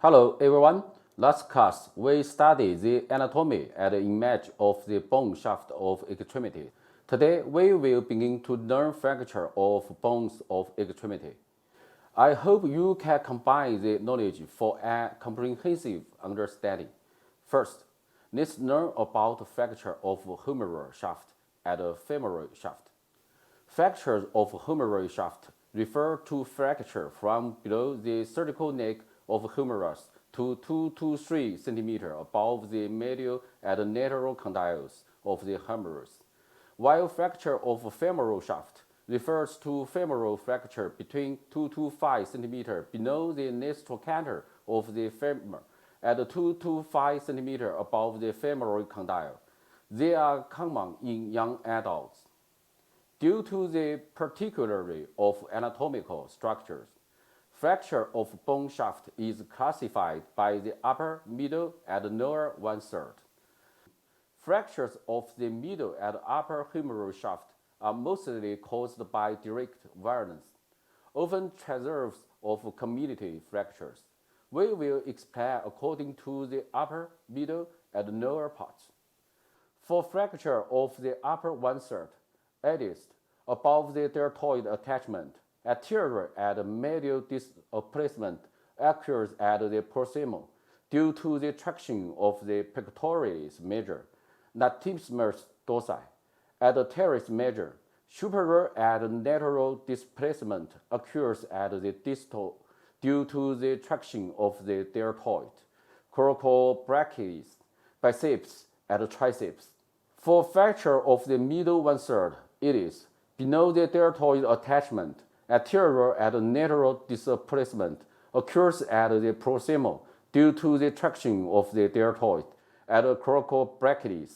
Hello everyone. Last class we studied the anatomy and image of the bone shaft of extremity. Today we will begin to learn fracture of bones of extremity. I hope you can combine the knowledge for a comprehensive understanding. First, let's learn about fracture of humeral shaft and femoral shaft. Fractures of humeral shaft refer to fracture from below the cervical neck of humerus to 2 to 3 cm above the medial and lateral condyles of the humerus, while fracture of femoral shaft refers to femoral fracture between 2 to 5 cm below the nasal trochanter of the femur and 2 to 5 cm above the femoral condyle. They are common in young adults. Due to the particularity of anatomical structures, fracture of bone shaft is classified by the upper, middle, and lower one-third. Fractures of the middle and upper humeral shaft are mostly caused by direct violence, often transverse of community fractures. We will explain according to the upper, middle, and lower parts. For fracture of the upper one-third, earliest, above the deltoid attachment, anterior and medial displacement occurs at the proximal due to the traction of the pectoralis major, latissimus dorsi, and the teres major. Superior and lateral displacement occurs at the distal due to the traction of the deltoid, coracobrachii, biceps, and triceps. For fracture of the middle one-third, it is below the deltoid attachment, anterior and lateral displacement occurs at the proximal due to the traction of the deltoid and coracobrachii.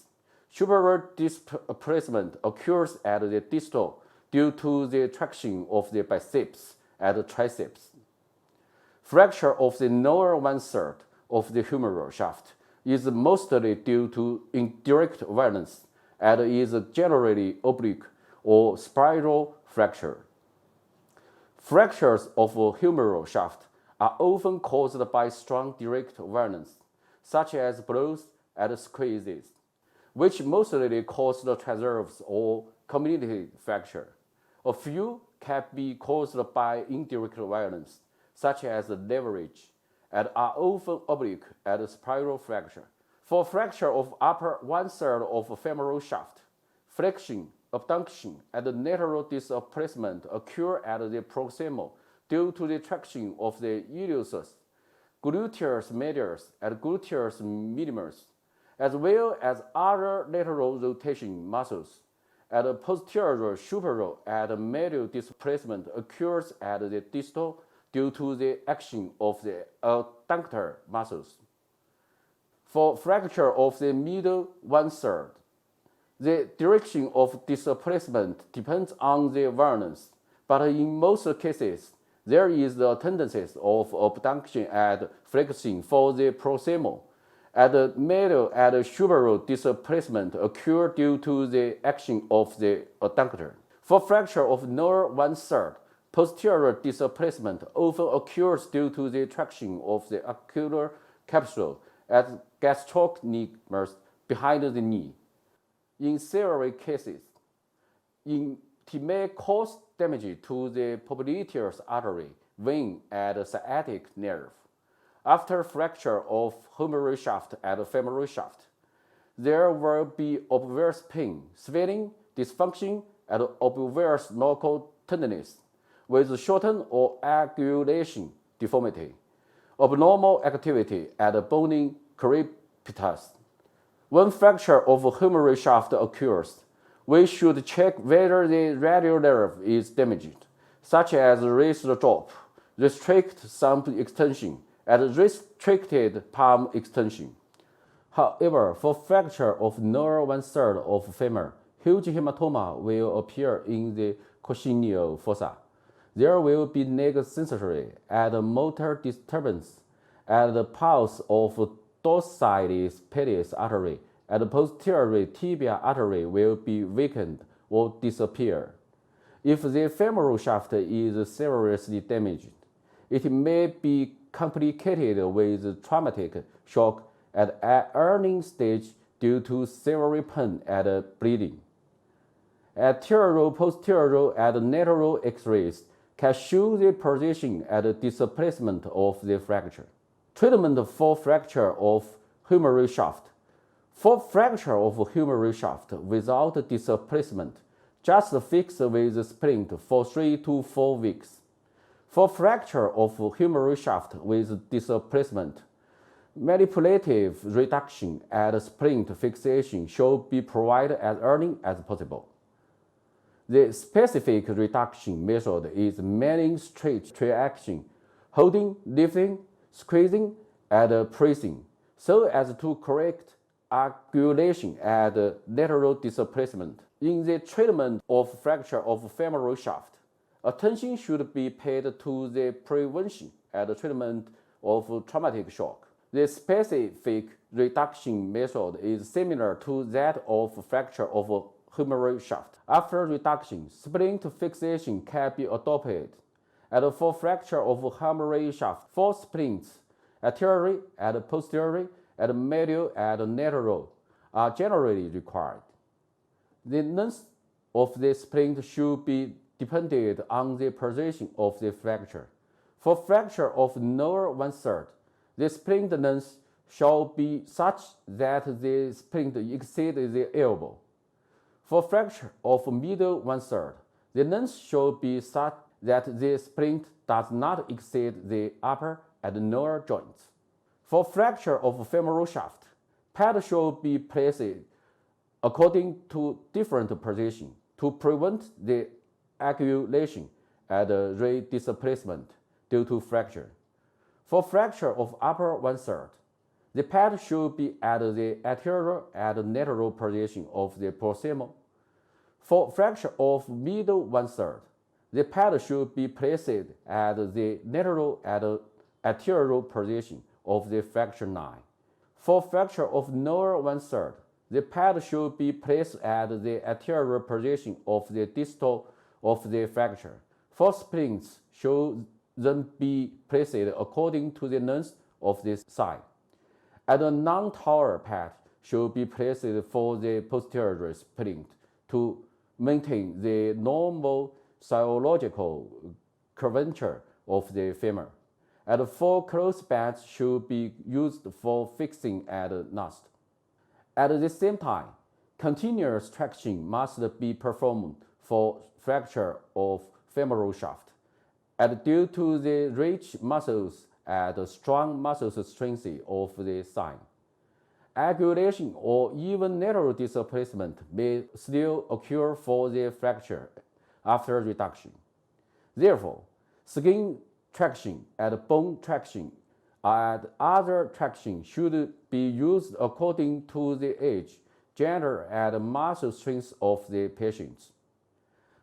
Superior displacement occurs at the distal due to the traction of the biceps and triceps. Fracture of the lower one-third of the humeral shaft is mostly due to indirect violence and is generally oblique or spiral fracture. Fractures of humeral shaft are often caused by strong direct violence, such as blows and squeezes, which mostly cause the transverse or community fracture. A few can be caused by indirect violence, such as leverage, and are often oblique and spiral fracture. For fracture of upper one-third of femoral shaft, flexion, abduction, and lateral displacement occur at the proximal due to the traction of the iliacus, gluteus medius, and gluteus minimus, as well as other lateral rotation muscles. And posterior, superior, and medial displacement occurs at the distal due to the action of the adductor muscles. For fracture of the middle one-third, the direction of displacement depends on the violence, but in most cases, there is the tendency of abduction and flexion for the proximal, and medial and superior displacement occur due to the action of the adductor. For fracture of lower one-third, posterior displacement often occurs due to the traction of the ocular capsule and gastrocnemius behind the knee. In several cases, it may cause damage to the popliteus artery, vein, and sciatic nerve. After fracture of humeral shaft and femoral shaft, there will be obvious pain, swelling, dysfunction, and obvious local tenderness, with shortened or angulation deformity, abnormal activity, and bony crepitus. When fracture of humeral shaft occurs, we should check whether the radial nerve is damaged, such as wrist drop, restrict thumb extension, and restricted palm extension. However, for fracture of lower one-third of femur, huge hematoma will appear in the coccygeal fossa. There will be leg sensory and motor disturbance, and the pulse of dorsalis pedis artery and posterior tibia artery will be weakened or disappear. If the femoral shaft is seriously damaged, it may be complicated with traumatic shock at an early stage due to severe pain and bleeding. Anterior, posterior, and lateral X-rays can show the position and displacement of the fracture. Treatment for fracture of humeral shaft. For fracture of humeral shaft without displacement, just fix with splint for 3 to 4 weeks. For fracture of humeral shaft with displacement, manipulative reduction and splint fixation should be provided as early as possible. The specific reduction method is manning straight action, holding, lifting, squeezing, and pressing, so as to correct angulation and lateral displacement. In the treatment of fracture of femoral shaft, attention should be paid to the prevention and treatment of traumatic shock. The specific reduction method is similar to that of fracture of humeral shaft. After reduction, splint fixation can be adopted. And for fracture of humeral shaft, 4 splints, anterior and posterior, and medial and lateral, are generally required. The length of the splint should be dependent on the position of the fracture. For fracture of lower 1/3, the splint length shall be such that the splint exceeds the elbow. For fracture of middle 1/3, the length should be such that the splint does not exceed the upper and lower joints. For fracture of femoral shaft, pad should be placed according to different positions to prevent the angulation and redisplacement due to fracture. For fracture of upper 1/3, the pad should be at the anterior and lateral position of the proximal. For fracture of middle 1/3, the pad should be placed at the lateral and anterior position of the fracture line. For fracture of lower 1/3, the pad should be placed at the anterior position of the distal of the fracture. For splints should then be placed according to the length of the side. And a non-tower pad should be placed for the posterior splint to maintain the normal physiological curvature of the femur. And 4 close bands should be used for fixing and last. At the same time, continuous traction must be performed for fracture of femoral shaft. And due to the rich muscles and strong muscle strength of the spine, angulation or even lateral displacement may still occur for the fracture after reduction. Therefore, skin traction and bone traction and other traction should be used according to the age, gender, and muscle strength of the patients.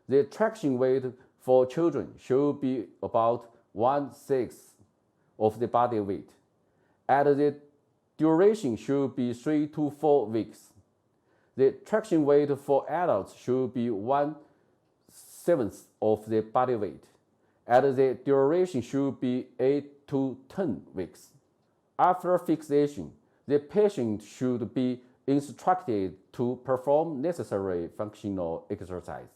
The traction weight for children should be about 1/6 of the body weight, and the duration should be 3 to 4 weeks. The traction weight for adults should be 1/7 of the body weight, and the duration should be 8 to 10 weeks. After fixation, the patient should be instructed to perform necessary functional exercise.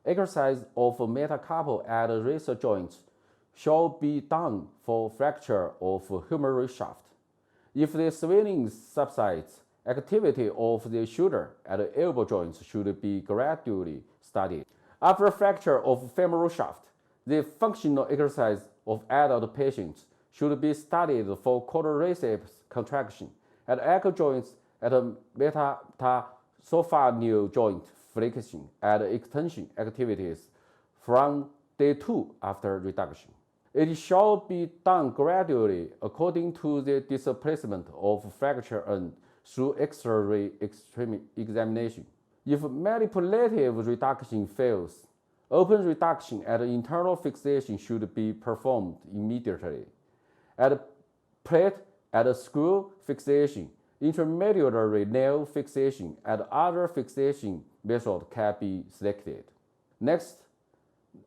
Exercise of metacarpal and wrist joints shall be done for fracture of humeral shaft. If the swelling subsides, activity of the shoulder and elbow joints should be gradually studied. After fracture of femoral shaft, the functional exercise of adult patients should be studied for quadriceps contraction and ankle joints and metatarsophanial joint flexion and extension activities from day 2 after reduction. It shall be done gradually according to the displacement of fracture and through X-ray examination. If manipulative reduction fails, open reduction and internal fixation should be performed immediately. And plate and screw fixation, intermediary nail fixation, and other fixation methods can be selected. Next,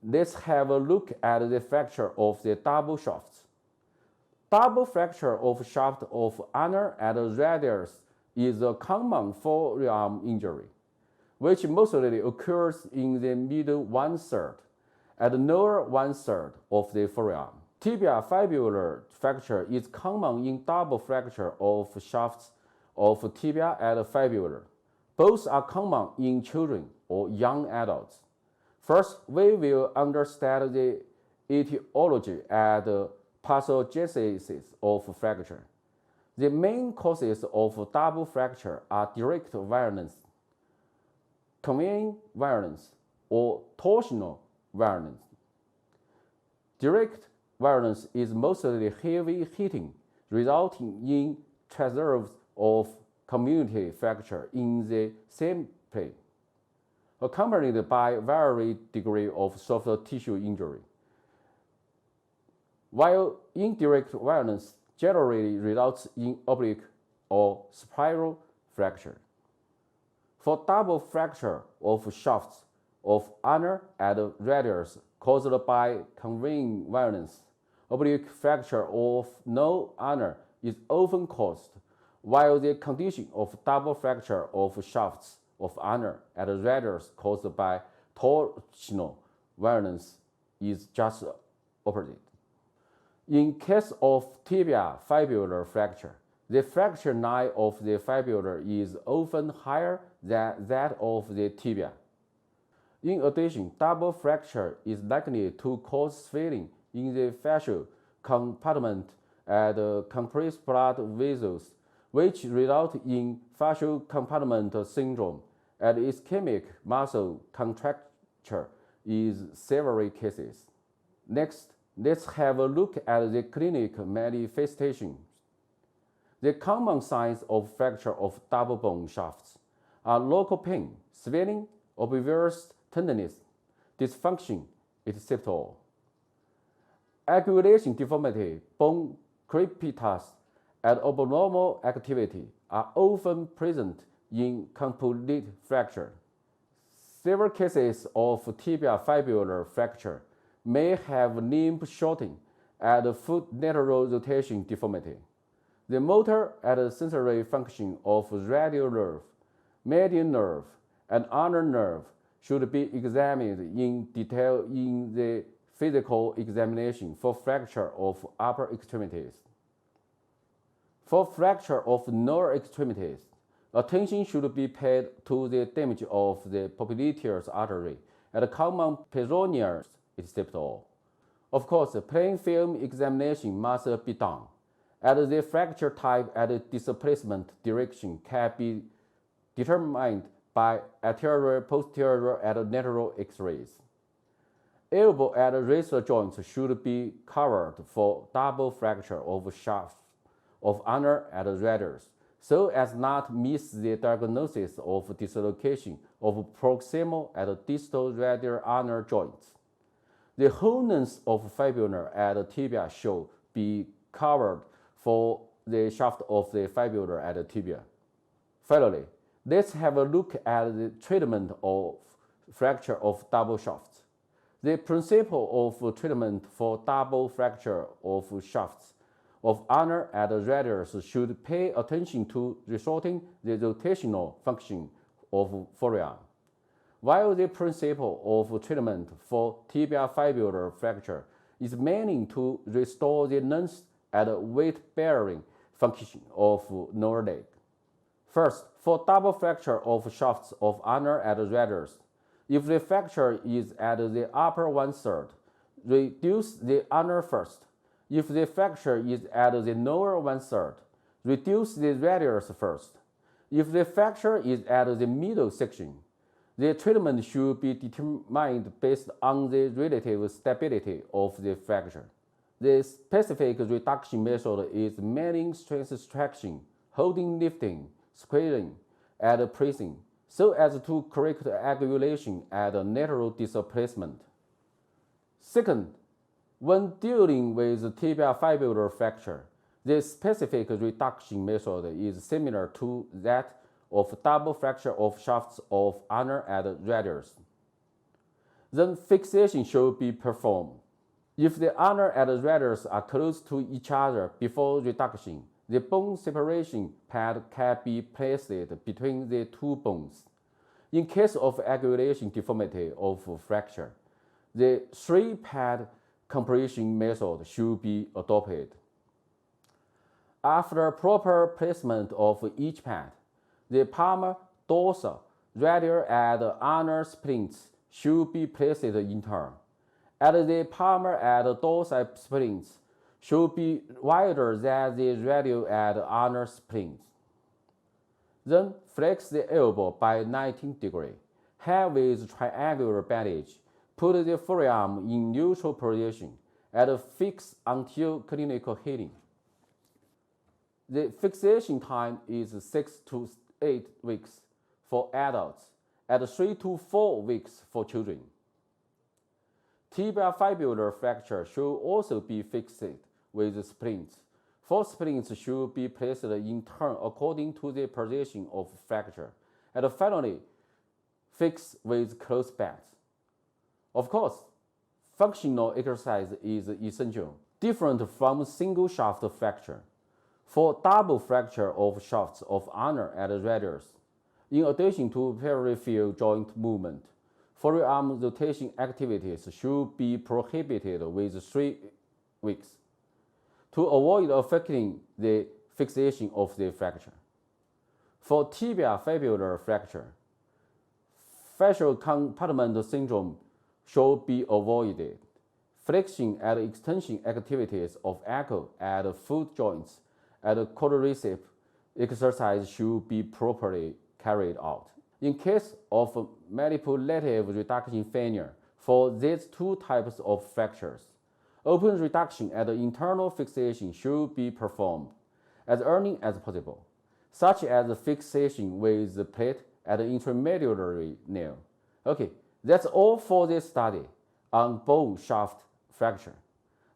let's have a look at the fracture of the double shafts. Double fracture of shaft of ulnar and radius is a common forearm injury, which mostly occurs in the middle one-third and lower one-third of the forearm. Tibia fibular fracture is common in double fracture of shafts of tibia and fibula. Both are common in children or young adults. First, we will understand the etiology and pathogenesis of fracture. The main causes of double fracture are direct violence, conveying violence, or torsional violence. Direct violence is mostly heavy hitting, resulting in transverse of community fracture in the same plane, accompanied by varied degree of soft tissue injury. While indirect violence generally results in oblique or spiral fracture. For double fracture of shafts of ulnar and radius caused by conveying violence, oblique fracture of no ulnar is often caused, while the condition of double fracture of shafts of ulnar and radius caused by torsional violence is just opposite. In case of tibia fibular fracture, the fracture line of the fibula is often higher than that of the tibia. In addition, double fracture is likely to cause swelling in the fascial compartment and compress blood vessels, which result in fascial compartment syndrome and ischemic muscle contracture in several cases. Next, let's have a look at the clinical manifestations. The common signs of fracture of double bone shafts are local pain, swelling, obvious tenderness, dysfunction, etc. Articulation deformity, bone crepitus, and abnormal activity are often present in complete fracture. Several cases of tibia fibular fracture may have limb shortening and foot lateral rotation deformity. The motor and sensory function of radial nerve, median nerve, and ulnar nerve should be examined in detail in the physical examination for fracture of upper extremities. For fracture of lower extremities, attention should be paid to the damage of the popliteus artery and common peroneus, etc. Of course, plain film examination must be done, and the fracture type and displacement direction can be determined by anterior, posterior, and lateral X-rays. Elbow and wrist joints should be covered for double fracture of shafts of ulnar and radius, so as not miss the diagnosis of dislocation of proximal and distal radial ulnar joints. The whole length of fibula and tibia should be covered for the shaft of the fibula and tibia. Finally, let's have a look at the treatment of fracture of double shafts. The principle of treatment for double fracture of shafts of ulnar and radius should pay attention to restoring the rotational function of forearm, while the principle of treatment for tibia fibular fracture is mainly to restore the length and weight-bearing function of lower leg. First, for double fracture of shafts of ulnar and radius, if the fracture is at the upper one-third, reduce the ulnar first. If the fracture is at the lower one-third, reduce the radius first. If the fracture is at the middle section, the treatment should be determined based on the relative stability of the fracture. The specific reduction method is mainly strength extraction, holding, lifting, squeezing, and pressing, so as to correct angulation and lateral displacement. Second, when dealing with tibia fibular fracture, the specific reduction method is similar to that of double fracture of shafts of ulnar and radius. Then fixation should be performed. If the ulnar and radius are close to each other before reduction, the bone separation pad can be placed between the two bones. In case of aggregation deformity of fracture, the three-pad compression method should be adopted. After proper placement of each pad, the palmar, dorsal, radial, and ulnar splints should be placed in turn, and the palmar and dorsal splints should be wider than the radial and ulnar splints. Then flex the elbow by 90 degrees. Have with triangular bandage. Put the forearm in neutral position and fix until clinical healing. The fixation time is 6 to 8 weeks for adults and 3 to 4 weeks for children. Tibial fibular fracture should also be fixed with splints. 4 splints should be placed in turn according to the position of fracture, and finally fixed with closed bands. Of course, functional exercise is essential, different from single shaft fracture. For double fracture of shafts of ulnar and radius, in addition to peripheral joint movement, forearm rotation activities should be prohibited with 3 weeks to avoid affecting the fixation of the fracture. For tibial fibular fracture, fascial compartment syndrome should be avoided. Flexion and extension activities of ankle and foot joints and quadricep exercise should be properly carried out. In case of manipulative reduction failure for these two types of fractures, open reduction and internal fixation should be performed as early as possible, such as fixation with the plate and intermediary nail. Okay, that's all for this study on bone shaft fracture.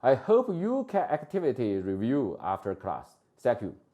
I hope you can activity review after class. Thank you.